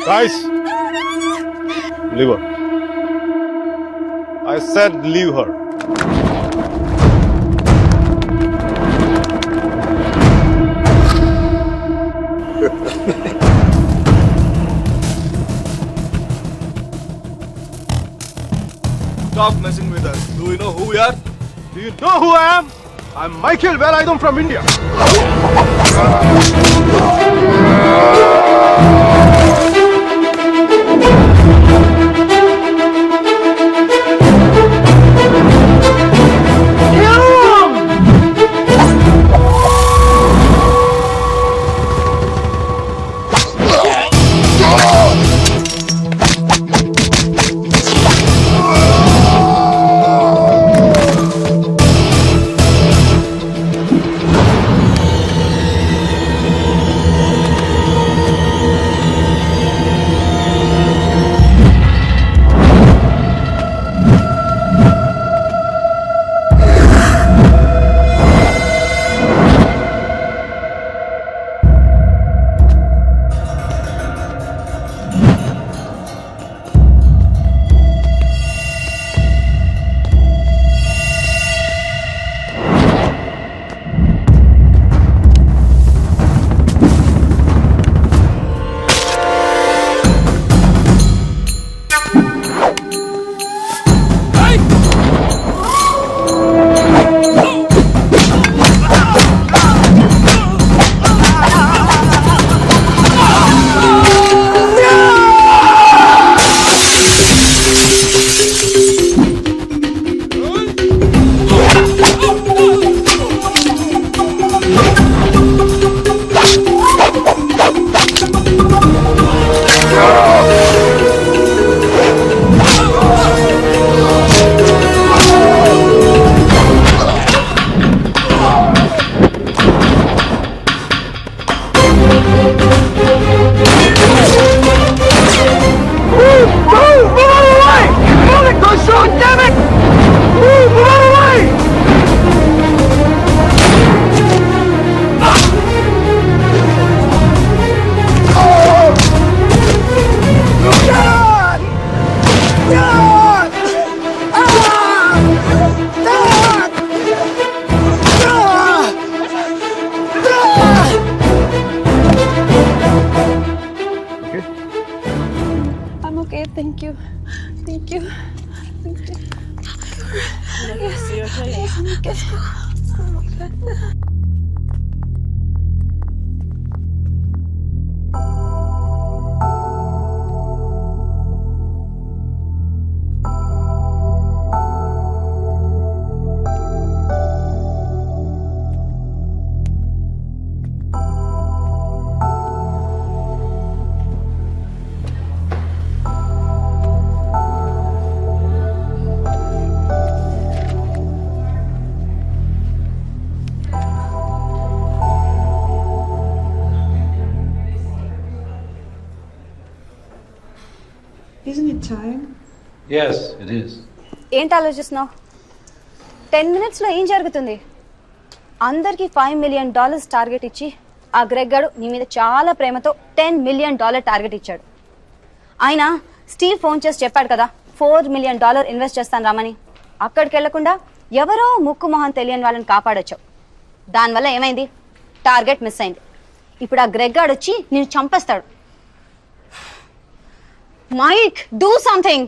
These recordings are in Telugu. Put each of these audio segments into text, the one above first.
Guys, leave her. I said leave her. Stop messing with us. Do you know who we are? Do you know who I am? I'm Michael Velayudham from India. I'm okay, thank you. Thank you. Thank you. Yes, I'm okay. Isn't it time? Yes, it is. ఏంటి ఆలోచిస్తున్నావు? 10 minutesలో ఏం జరుగుతుంది? అందరికి $5 million టార్గెట్ ఇచ్చి ఆ గ్రెగ్ గాడు నీ మీద చాలా ప్రేమతో $10 million టార్గెట్ ఇచ్చాడు. ఆయన స్టీవ్ ఫోన్ చేసి చెప్పాడు కదా $4 million ఇన్వెస్ట్ చేస్తాను రామని. అక్కడికి వెళ్లకుండా ఎవరో ముక్కు మొహం తెలియని వాళ్ళని కాపాడొచ్చావు. దానివల్ల ఏమైంది? టార్గెట్ మిస్ అయింది. ఇప్పుడు ఆ గ్రెగ్ గాడు వచ్చి నిన్ను చంపేస్తాడు. Mike, do something!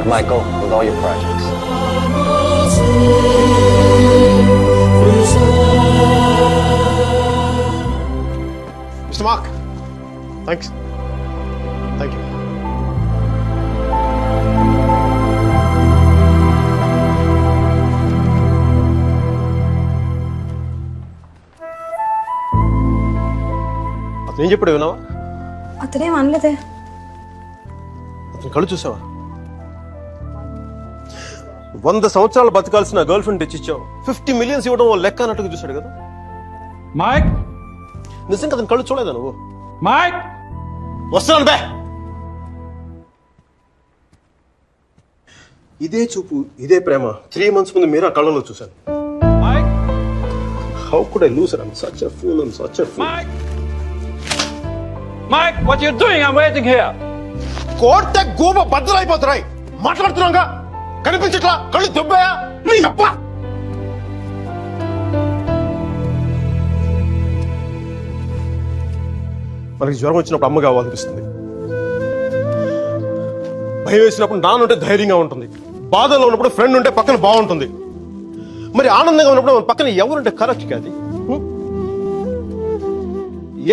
luck, Michael, with all your projects. Mr. Mark, thanks. Thank you. అతను ఏం చెప్పాడు విన్నావా? అతనేం అనలేదే. అతను కళ్ళు చూసావా? 100 సంవత్సరాలు బతకాల్సిన గర్ల్ ఫ్రెండ్ తెచ్చిచ్చావు. 50 మిలియన్స్ ఇవ్వడం లెక్క అన్నట్టుగా చూశాడు కదా. Mike? నిజంగా అతను కళ్ళు చూడలేదా నువ్వు? Mike? వస్తున్నాను బే. ఇదే చూపు, ఇదే ప్రేమ 3 months ముందు మీరు ఆ కళ్ళలో చూశాను. Mike? How could I lose her? I'm such a fool. I'm such a fool. Mike? Mike, what are you doing? I'm waiting here. కోర్త గోబ బద్దలైపోతున్నాయి. మాట్లాడుతున్నాగా కనిపించట్లా? కళ్ళు దొబ్బాయా? నీ అబ్బ. మనకి జ్వరం వచ్చినప్పుడు అమ్మ కావాలనిపిస్తుంది. భయం వేసినప్పుడు నాన్న ఉంటే ధైర్యంగా ఉంటుంది. బాధలో ఉన్నప్పుడు ఫ్రెండ్ ఉంటే పక్కన బాగుంటుంది. మరి ఆనందంగా ఉన్నప్పుడు మన పక్కన ఎవరుంటే కరెక్ట్ కాదు.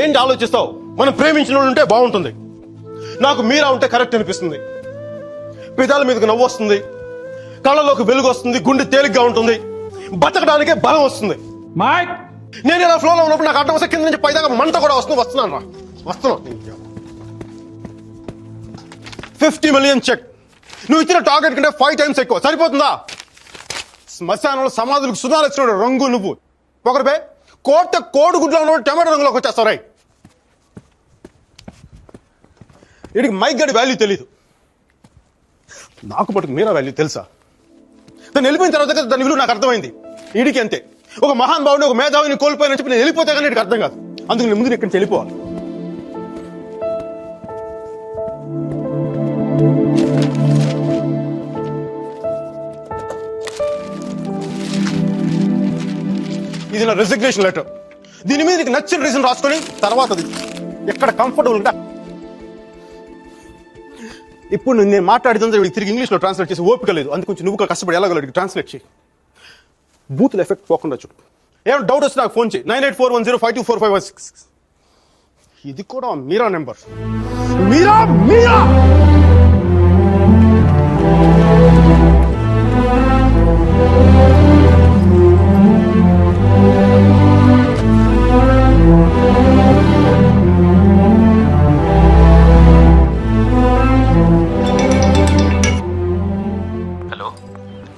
ఏంటి ఆలోచిస్తావు? మనం ప్రేమించిన వాళ్ళు ఉంటే బాగుంటుంది. నాకు మీరా ఉంటే కరెక్ట్ అనిపిస్తుంది. పెదాల మీదకి నవ్వు వస్తుంది, కళ్ళలోకి వెలుగు వస్తుంది, గుండె తేలిగ్గా ఉంటుంది, బతకడానికే బలం వస్తుంది. Mike? నేను ఇలా ఫ్లోలో ఉన్నప్పుడు నాకు అడ్డం వస్తే కింద నుంచి పైదాకా మంట కూడా వస్తున్నాను రా. వస్తున్నాను. 50 million చెక్. నువ్వు ఇచ్చిన టార్గెట్ కంటే 5 times ఎక్కువ. సరిపోతుందా? శ్మశానంలో సమాధులకు సుధాలు వచ్చినాడు రంగు నువ్వు. ఒకరిపై కోడి గుడ్లో ఉన్నప్పుడు టమాటో రంగులోకి వచ్చేస్తావు. రైట్. వీడికి మైక్ గడి వాల్యూ తెలీదు. నాకు మటుకు మీరా వాల్యూ తెలుసా? దాన్ని వెళ్ళిపోయిన తర్వాత కదా దాని విలువ నాకు అర్థమైంది. వీడికి అంతే. ఒక మహాన్ భావుని, ఒక మేధావిని కోల్పోయిన చెప్పి నేను వెళ్ళిపోతే కానీ వీడికి అర్థం కాదు. అందుకు నేను ముందు ఇక్కడి నుంచి వెళ్ళిపోవాలి. ఇది నా రెసిగ్నేషన్ లెటర్. దీని మీద నీకు నచ్చిన రీజన్ రాసుకొని తర్వాత ఎక్కడ కంఫర్టబుల్ గా. ఇప్పుడు నేను మాట్లాడితే వీడికి తిరిగి ఇంగ్లీష్లో ట్రాన్స్లేట్ చేసి ఓపిక లేదు. అందుకు కొంచెం నువ్వు కష్టపడి ఎలాగలడికి ట్రాన్స్లేట్ చేయి. బూతుల ఎఫెక్ట్ పోకుండా చూడు. ఏమైనా డౌట్ వస్తే నాకు ఫోన్ చేయి. 9841052456. ఇది కూడా మీరా నెంబర్. మీరా మీరా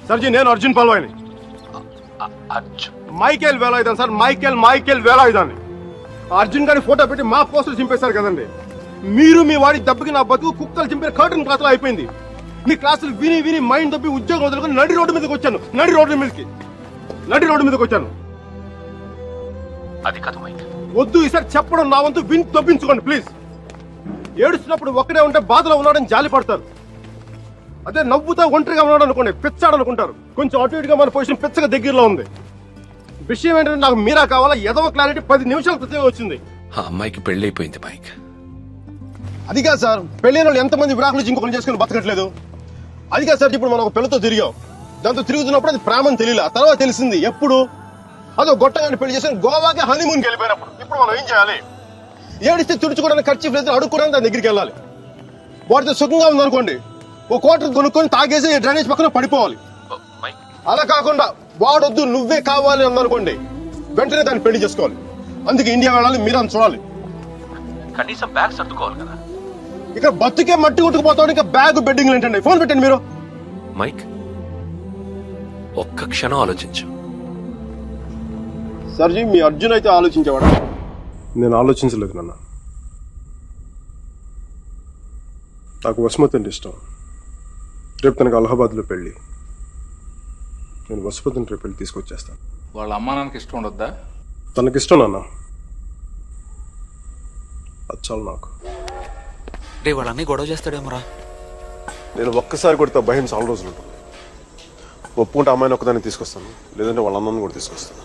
సర్జీ, నేను అర్జున్ పల్వాయిని. Michael Velayudhan sir. మైకేల్ వేలాయుధాన్ని. అర్జున్ గారి ఫోటో పెట్టి మా పోస్టర్ చింపేశారు కదండి. మీరు మీ వాడి దెబ్బకి నా బతుకు కుక్కలు చింపే కర్టన్ క్లాసులో అయిపోయింది. మీ క్లాసులు విని విని మైండ్ దబ్బి ఉద్యోగం వదులుకొని నడి రోడ్డు మీదకి వచ్చాను. నడి రోడ్డు మీదకి వచ్చాను. అది కాదు మైక్. వద్దు ఈసారి చెప్పడం నా వంతు. విని తప్పించుకోండి ప్లీజ్. ఏడుస్తున్నప్పుడు ఒక్కడే ఉంటే బాధలో ఉన్నాడని జాలి పడతారు. అదే నవ్వుతా ఒంటరిగా ఉన్నాడు అనుకోండి పిచ్చాడు అనుకుంటారు. కొంచెం అటు ఇటుగా మన పొజిషన్ పిచ్చగా దగ్గరలో ఉంది. విషయం ఏంటంటే నాకు మీరా కావాలా? ఎదవ క్లారిటీ 10 నిమిషాల క్రితం వచ్చింది. ఆ అమ్మాయికి పెళ్ళైపోయింది మైక్. అది కాదు సార్, పెళ్ళైన వాళ్ళు ఎంతమంది విడాకులు ఇంకొకరు చేసుకుని బతకట్లేదు. అది కాదు సార్, ఇప్పుడు మనం ఒక పిల్లతో తిరిగాం. దాంతో తిరుగుతున్నప్పుడు అది ప్రేమని తెలియలే. ఆ తర్వాత తెలిసింది. ఎప్పుడు? అదో గొట్టగాని పెళ్లి చేసుకుని గోవాకి హనీమూన్కి వెళ్ళిపోయినప్పుడు. ఇప్పుడు మనం ఏం చేయాలి? ఏడిస్తే తుడుచుకోవడానికి ఖర్చు లేదు, అడుక్కోవడానికి దాని దగ్గరికి వెళ్ళాలి. వాటితో సుఖంగా ఉందనుకోండి, ఓ కోటర్ కొనుక్కొని తాగేసి డ్రైనేజ్ పక్కన పడిపోవాలి. అలా కాకుండా వాడొద్దు నువ్వే కావాలి అందనుకోండి, వెంటనే దాన్ని పెళ్లి చేసుకోవాలి. అందుకే ఇండియా వెళ్ళాలి, మీరా చూడాలి. కనీసం బ్యాగ్ సర్దుకోవాలి కదా. ఇక్కడ బతుకే మట్టి కొట్టుకుపోతాడు, ఇంకా బ్యాగ్ బెడ్డింగ్ ఏంటండి? ఫోన్ పెట్టండి మీరు. మైక్, ఒక్క క్షణం ఆలోచించు. సర్జీ, మీ అర్జున్ అయితే ఆలోచించేవాడా? నేను ఆలోచించలేదు నాన్న. నాకు వసుమతి అంటే ఇష్టం. రేపు తనకు అలహాబాద్లో పెళ్లి. నేను వసుమతిని రేపు పెళ్లి తీసుకొచ్చేస్తాను. వాళ్ళ అమ్మా నాన్నకి ఇష్టం ఉండొద్దా? తనకిష్టం నాన్న, అది చాలు నాకు. రే వాళ్ళన్నీ గొడవ చేస్తాడేమోరా. నేను ఒక్కసారి కొడితే భయం చాలా రోజులు ఉంటుంది. ఒప్పుకుంటే అమ్మాయిని ఒక్కదాన్ని తీసుకొస్తాను, లేదంటే వాళ్ళ అమ్మని కూడా తీసుకొస్తాను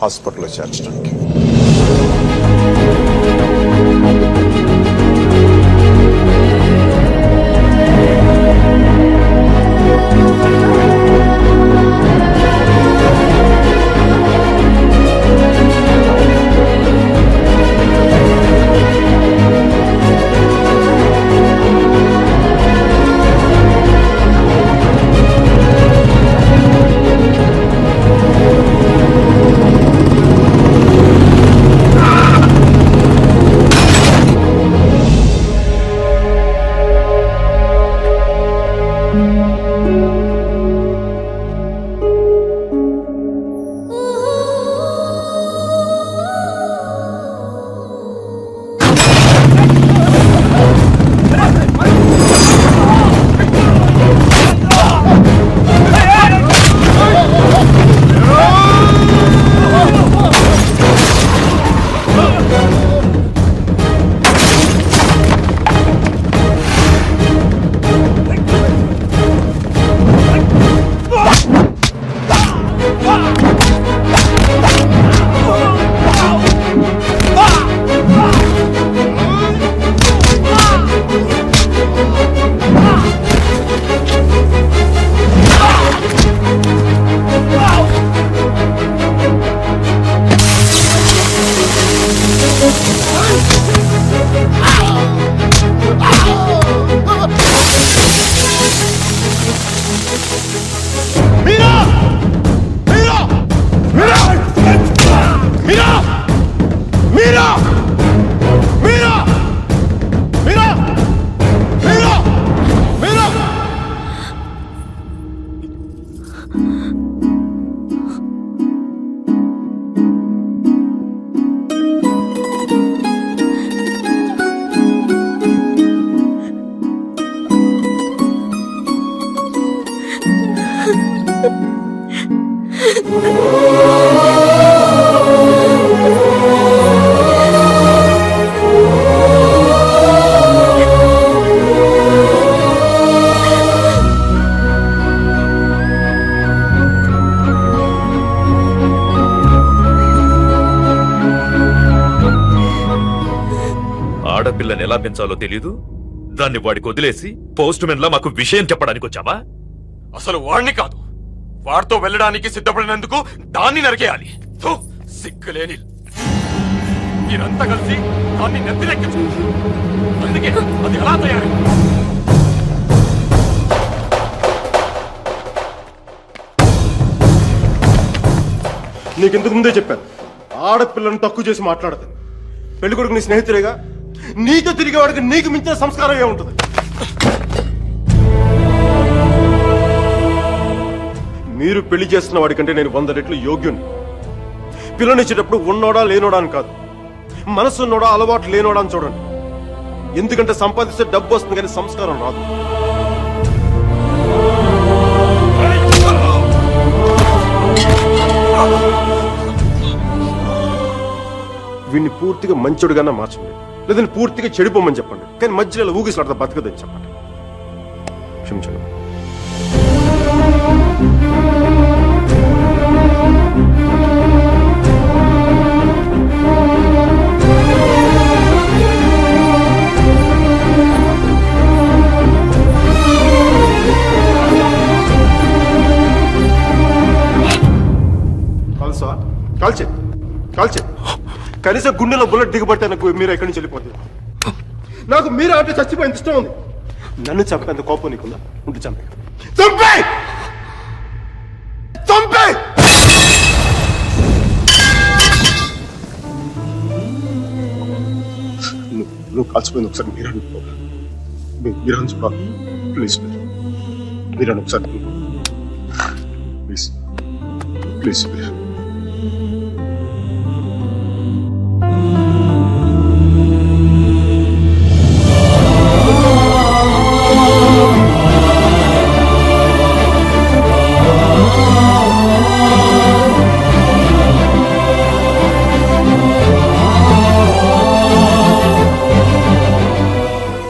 హాస్పిటల్లో చేర్చడానికి. ఆడపిల్లని ఎలా పెంచాలో తెలీదు, దాన్ని వాడికి వదిలేసి పోస్ట్ మెన్ లా మాకు విషయం చెప్పడానికి వచ్చావా? అసలు వాడిని కాదు, వాడితో వెళ్ళడానికి సిద్ధపడినందుకు దాన్ని నరికేయాలి. థు, సిగ్గులేని మీరంతా కలిసి దాన్ని నెత్తినెక్కించుకుంటారు. అందుకే అది ఎలా తయారు? నీకు ఇంతకు ముందే చెప్పాను, ఆడపిల్లని తక్కువ చేసి మాట్లాడతాను. పెళ్లి కొడుకు నీ స్నేహితులేగా, నీతో తిరిగేవాడికి నీకు మించిన సంస్కారం ఏముంటుంది? మీరు పెళ్లి చేస్తున్న వాడికంటే నేను 100 రెట్లు యోగ్యుని. పిల్లనిచ్చేటప్పుడు ఉన్నోడా లేనోడా అని కాదు, మనసున్నోడా అలవాటు లేనోడా అని చూడండి. ఎందుకంటే సంపాదిస్తే డబ్బు వస్తుంది కానీ సంస్కారం రాదు. వీడిని పూర్తిగా మంచోడుగానే మార్చండి, లేదని పూర్తిగా చెడిపోమని చెప్పండి. కానీ మధ్యలో ఊగిసలాడతా బతకదని చెప్పండి. క్షమించండి. కాల్సా? కాల్చే కాల్చే. కనీసం గుండెలో బుల్లెట్ దిగబట్టే నాకు మీరు ఎక్కడి నుంచి వెళ్ళిపోతుంది. నాకు మీరు అంటే చచ్చిపోయింది ఇష్టం ఉంది. నన్ను చంపేంత కోపం నీకుందా? ఉంటే చంపే చంపే చంపే. నువ్వు కాల్చిపోయింది ఒకసారి మీరు చూడాలి. ప్లీజ్ మీరు ఒకసారి ప్లీజ్ ప్లీజ్ ప్లీజ్.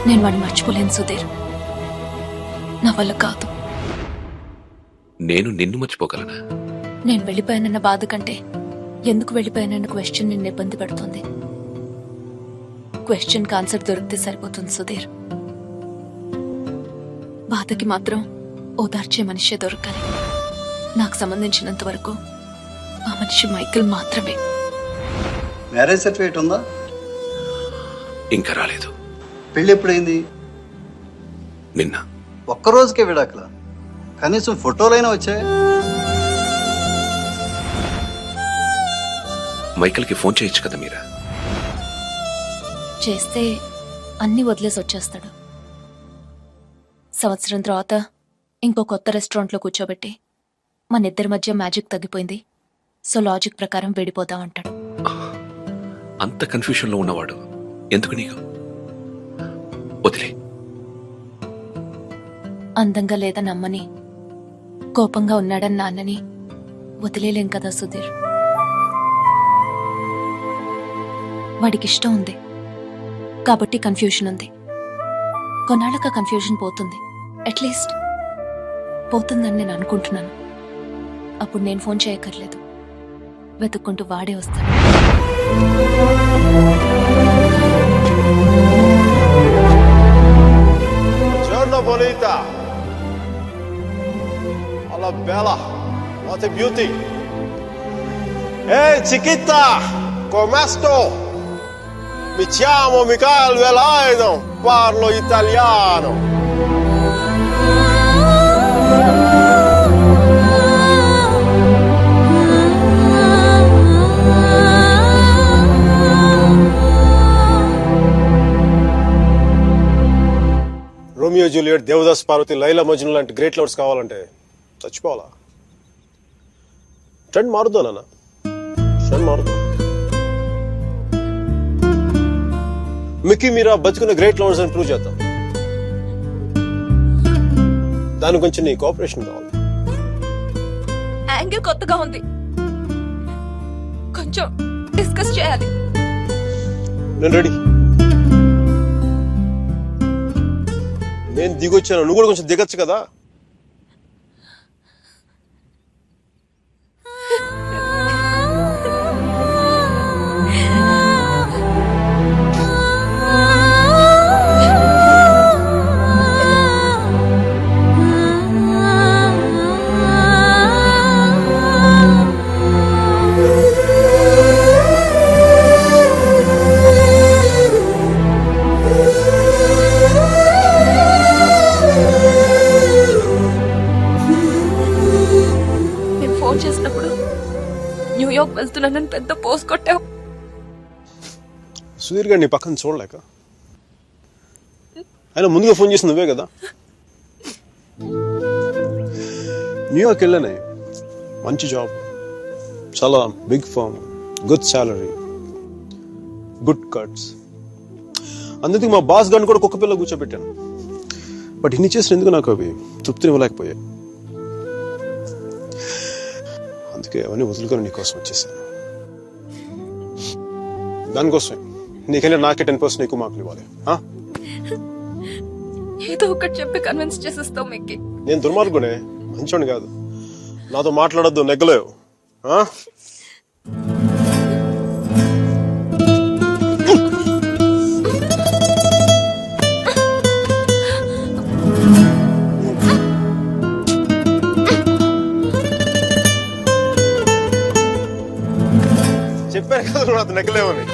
నేను వాడిని మర్చిపోలేను సుధీర్, నా వల్ల కాదు. నేను నిన్ను మర్చిపోగలనా? నేను వెళ్ళిపోయానన్న బాధ కంటే ఎందుకు వెళ్ళిపోయానన్న క్వశ్చన్ నిన్ను ఇబ్బంది పెడుతుంది. క్వశ్చన్ ఆన్సర్ దొరికితే సరిపోతుంది సుధీర్. బాధకి మాత్రం ఓదార్చే మనిషే దొరకాలి. నాకు సంబంధించినంత వరకు ఆ మనిషి మైకిల్ మాత్రమే. మ్యారేజ్ సర్టిఫికేట్ ఉందా? ఇంకా రాలేదు. పెళ్లి ఎప్పుడైంది? నిన్న. ఒక్కరోజుకే విడాకుల? కనీసం ఫోటోలైనా వచ్చాయి? మైకిల్కి ఫోన్ చేయొచ్చు కదా మీరా? చేస్తే అన్ని వదిలేసి వచ్చేస్తాడు. సంవత్సరం తర్వాత ఇంకో కొత్త రెస్టారెంట్లో కూర్చోబెట్టి మన ఇద్దరి మధ్య మ్యాజిక్ తగ్గిపోయింది, సో లాజిక్ ప్రకారం విడిపోదాం అంటాడు. అంత కన్ఫ్యూషన్ లో ఉన్నవాడు ఎందుకు నీకు? వదిలే. అందంగా లేదని అమ్మని, కోపంగా ఉన్నాడని నాన్నని వదిలేలేం కదా సుధీర్. వాడికి ఇష్టం ఉంది కాబట్టి కన్ఫ్యూషన్ ఉంది. కొన్నాళ్ళక కన్ఫ్యూషన్ పోతుంది, అట్లీస్ట్ పోతుందని నేను అనుకుంటున్నాను. అప్పుడు నేను ఫోన్ చేయక్కర్లేదు, వెతుక్కుంటూ వాడే వస్తాడు. Giorno bonita. Alla bella. What a beauty. Ehi chiquita, come sto? Mi chiamo Michael Velaino, parlo italiano. Romeo Juliet, Devdas Parvati, Laila Majnu లాంటి గ్రేట్ లవర్స్ కావాలంటే చచ్చిపోవాలా? ట్రెండ్ మారుద్దా నాన్న, ట్రెండ్ మారుద్దాం. మిక్కీ మీరా బతుకున్న గ్రేట్ లవర్స్ అని ప్రూవ్ చేద్దాం. దాని గురించి నీ కోఆపరేషన్ కావాలి. యాంగిల్ కొత్తగా ఉంది, కొంచెం డిస్కస్ చేయాలి. నేను రెడీ. నేను దిగొచ్చాను, నువ్వు కూడా కొంచెం దిగొచ్చు కదా. నేను ఫోన్ చేసినప్పుడు న్యూయార్క్ వెళ్తున్నానని పెద్ద పోస్ట్ కొట్టావు. సుధీర్ గారు నీ పక్కన చూడలేక, ఆయన ముందుగా ఫోన్ చేసి నువ్వే కదా. న్యూయార్క్ వెళ్ళానే, మంచి జాబ్, చాలా big farm, good salary, good cuts. అందుకే మా బాస్ గారిని కూడా కుక్క పిల్ల కూర్చోబెట్టాను. బట్ ఇన్ని చేసిన ఎందుకు నాకు అవి తృప్తినివ్వలేకపోయాయి. అందుకే అవన్నీ వదులుకొని నీకోసం వచ్చేసాను. దానికోసమే నీకైనా నాకే 10% ఎక్కువ మార్కులు ఇవ్వాలి. ఏదో ఒకటి చెప్పి కన్విన్స్ చేసేస్తావు మిక్కి. నేను దుర్మార్గునే, మంచోని కాదు. నాతో మాట్లాడొద్దు, నెగ్గలేవు. చెప్పాను కదా నువ్వు నాతో నెగ్గలేవని.